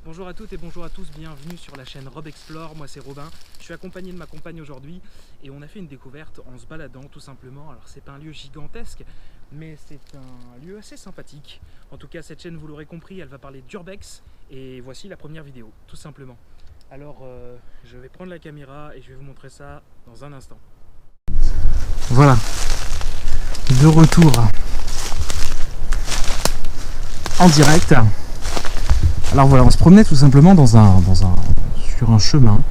Bonjour à toutes et bonjour à tous, bienvenue sur la chaîne Rob Explore, moi c'est Robin, je suis accompagné de ma compagne aujourd'hui et on a fait une découverte en se baladant tout simplement. Alors c'est pas un lieu gigantesque mais c'est un lieu assez sympathique. En tout cas cette chaîne, vous l'aurez compris, elle va parler d'urbex et voici la première vidéo tout simplement. Alors je vais prendre la caméra et je vais vous montrer ça dans un instant. Voilà, de retour en direct. Alors voilà, on se promenait tout simplement sur un chemin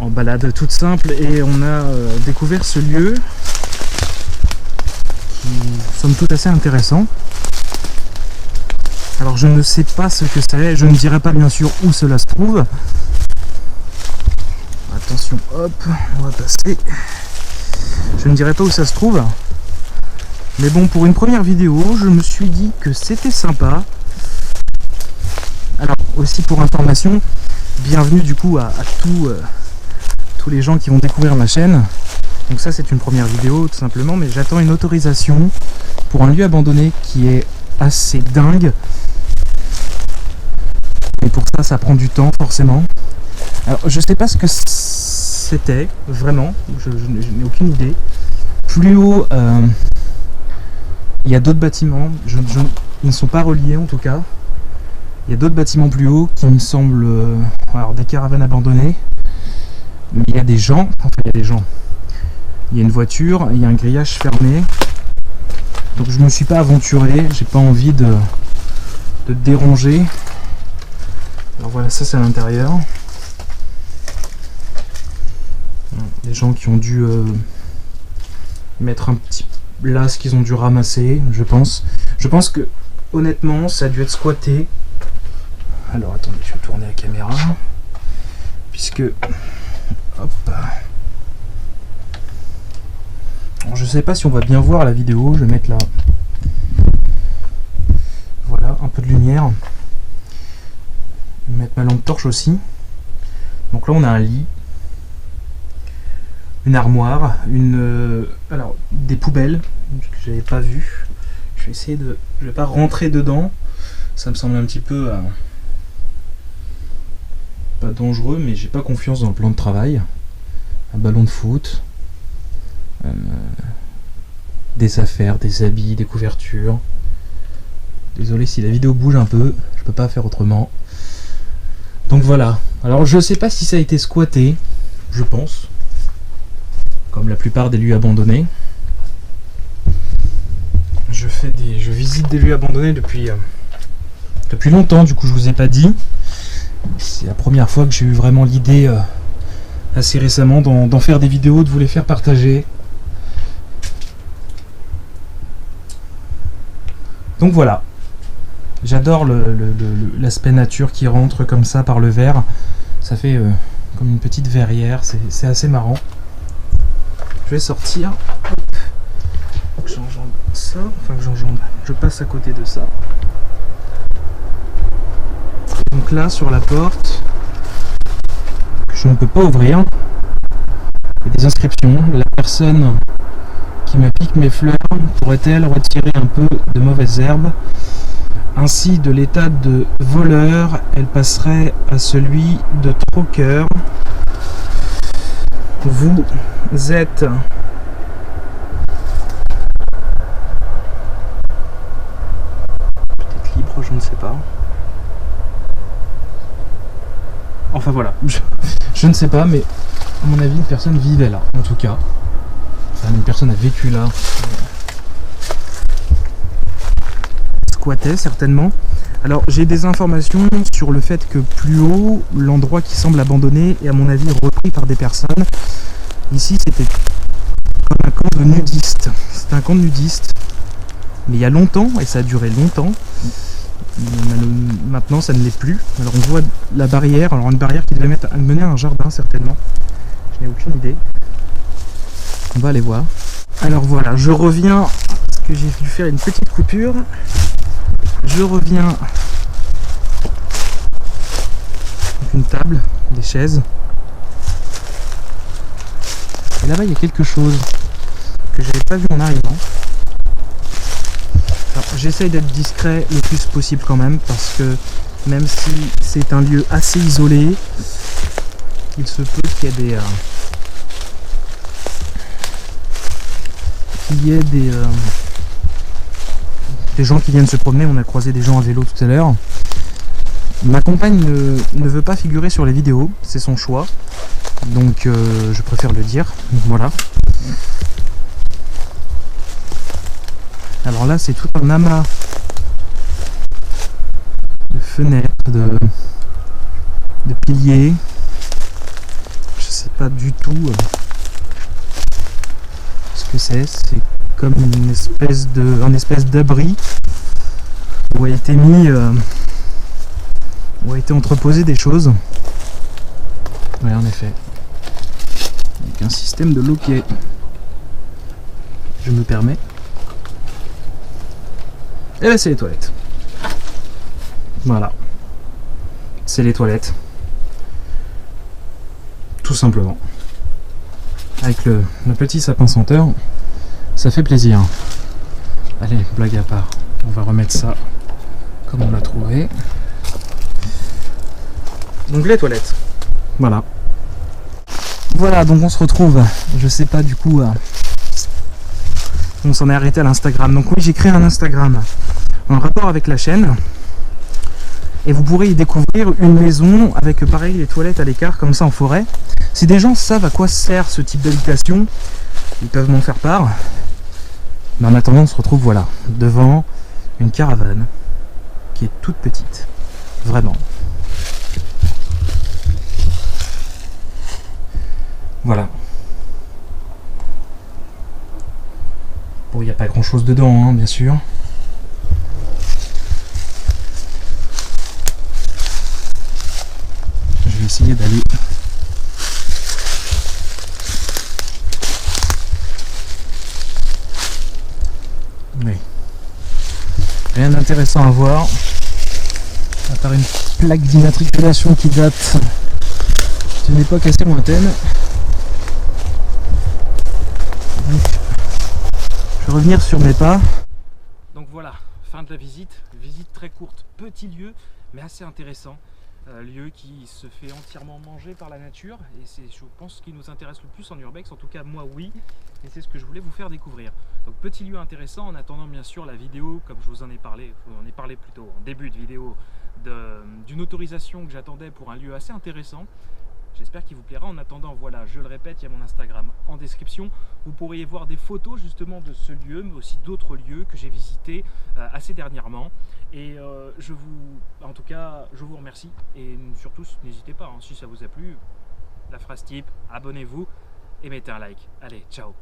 en balade toute simple et on a découvert ce lieu qui somme toute assez intéressant. Alors je ne sais pas ce que c'est, je ne dirai pas bien sûr où cela se trouve. Attention, hop, on va passer. Je ne dirai pas où ça se trouve. Mais bon, pour une première vidéo, je me suis dit que c'était sympa. Alors, aussi pour information, bienvenue du coup à tous les gens qui vont découvrir ma chaîne. Donc ça, c'est une première vidéo tout simplement, mais j'attends une autorisation pour un lieu abandonné qui est assez dingue. Et pour ça, ça prend du temps forcément. Alors, je sais pas ce que c'était, vraiment, je n'ai aucune idée. Plus haut... il y a d'autres bâtiments, ils ne sont pas reliés en tout cas. Il y a d'autres bâtiments plus hauts qui me semblent alors des caravanes abandonnées. Mais il y a des gens, il y a une voiture, il y a un grillage fermé. Donc je me suis pas aventuré, j'ai pas envie de déranger. Alors voilà, ça c'est à l'intérieur. Des gens qui ont dû mettre un petit là ce qu'ils ont dû ramasser, je pense. Je pense que honnêtement ça a dû être squatté. Alors attendez, je vais tourner la caméra. Puisque hop. Alors, je sais pas si on va bien voir la vidéo, je vais mettre là. Voilà, un peu de lumière. Je vais mettre ma lampe torche aussi. Donc là on a un lit. Une armoire, alors des poubelles que j'avais pas vu. Je vais essayer de, je vais pas rentrer dedans. Ça me semble un petit peu pas dangereux, mais j'ai pas confiance dans le plan de travail. Un ballon de foot, des affaires, des habits, des couvertures. Désolé si la vidéo bouge un peu, je peux pas faire autrement. Donc voilà. Alors je sais pas si ça a été squatté, je pense. Comme la plupart des lieux abandonnés. Je visite des lieux abandonnés depuis longtemps, du coup je vous ai pas dit. C'est la première fois que j'ai eu vraiment l'idée assez récemment d'en faire des vidéos, de vous les faire partager. Donc voilà. J'adore l'aspect nature qui rentre comme ça par le verre. Ça fait comme une petite verrière, c'est assez marrant. Je vais sortir, hop, j'enjambe ça, je passe à côté de ça. Donc là, sur la porte, que je ne peux pas ouvrir, il y a des inscriptions. La personne qui me pique mes fleurs pourrait-elle retirer un peu de mauvaises herbes? Ainsi, de l'état de voleur, elle passerait à celui de troqueur. Vous êtes peut-être libre, je ne sais pas. Enfin voilà, je ne sais pas, mais à mon avis, une personne vivait là, en tout cas. Enfin, une personne a vécu là. Squattait certainement. Alors j'ai des informations sur le fait que plus haut, l'endroit qui semble abandonné est à mon avis repris par des personnes. Ici c'était comme un camp de nudistes. C'était un camp de nudistes. Mais il y a longtemps, et ça a duré longtemps. Maintenant ça ne l'est plus. Alors on voit la barrière, alors une barrière qui devait mener à un jardin certainement. Je n'ai aucune idée. On va aller voir. Alors voilà, je reviens, parce que j'ai dû faire une petite coupure. Je reviens avec une table, des chaises. Et là-bas, il y a quelque chose que j'avais pas vu en arrivant. J'essaye d'être discret le plus possible quand même, parce que même si c'est un lieu assez isolé, il se peut qu'il y ait des gens qui viennent se promener. On a croisé des gens à vélo tout à l'heure. Ma compagne ne veut pas figurer sur les vidéos, c'est son choix, donc je préfère le dire, voilà. Alors là c'est tout un amas de fenêtres, de piliers, je sais pas du tout ce que c'est comme un espèce d'abri où a été mis... où a été entreposé des choses. Oui, en effet. Avec un système de loquet. Je me permets. Et là, c'est les toilettes. Voilà. C'est les toilettes. Tout simplement. Avec le petit sapin senteur, ça fait plaisir. Allez, blague à part. On va remettre ça comme on l'a trouvé. Donc les toilettes, voilà. Voilà, donc on se retrouve, je sais pas du coup, on s'en est arrêté à l'Instagram. Donc oui, j'ai créé un Instagram en rapport avec la chaîne. Et vous pourrez y découvrir une maison avec pareil les toilettes à l'écart, comme ça en forêt. Si des gens savent à quoi sert ce type d'habitation, ils peuvent m'en faire part. Mais en attendant, on se retrouve voilà, devant une caravane qui est toute petite, vraiment. Voilà. Bon, il n'y a pas grand chose dedans, hein, bien sûr. Je vais essayer d'aller... Oui. Rien d'intéressant à voir. À part une plaque d'immatriculation qui date d'une époque assez lointaine. Donc, je vais revenir sur mes pas. Donc voilà, fin de la visite. Visite très courte, petit lieu, mais assez intéressant. Lieu qui se fait entièrement manger par la nature. Et c'est, je pense, ce qui nous intéresse le plus en urbex. En tout cas, moi, oui. Et c'est ce que je voulais vous faire découvrir. Donc petit lieu intéressant. En attendant, bien sûr, la vidéo, comme je vous en ai parlé, plutôt en début de vidéo, d'une autorisation que j'attendais pour un lieu assez intéressant. J'espère qu'il vous plaira. En attendant, voilà, je le répète, il y a mon Instagram en description. Vous pourriez voir des photos justement de ce lieu, mais aussi d'autres lieux que j'ai visités assez dernièrement. Et en tout cas, je vous remercie. Et surtout, n'hésitez pas, hein, si ça vous a plu, la phrase type, abonnez-vous et mettez un like. Allez, ciao!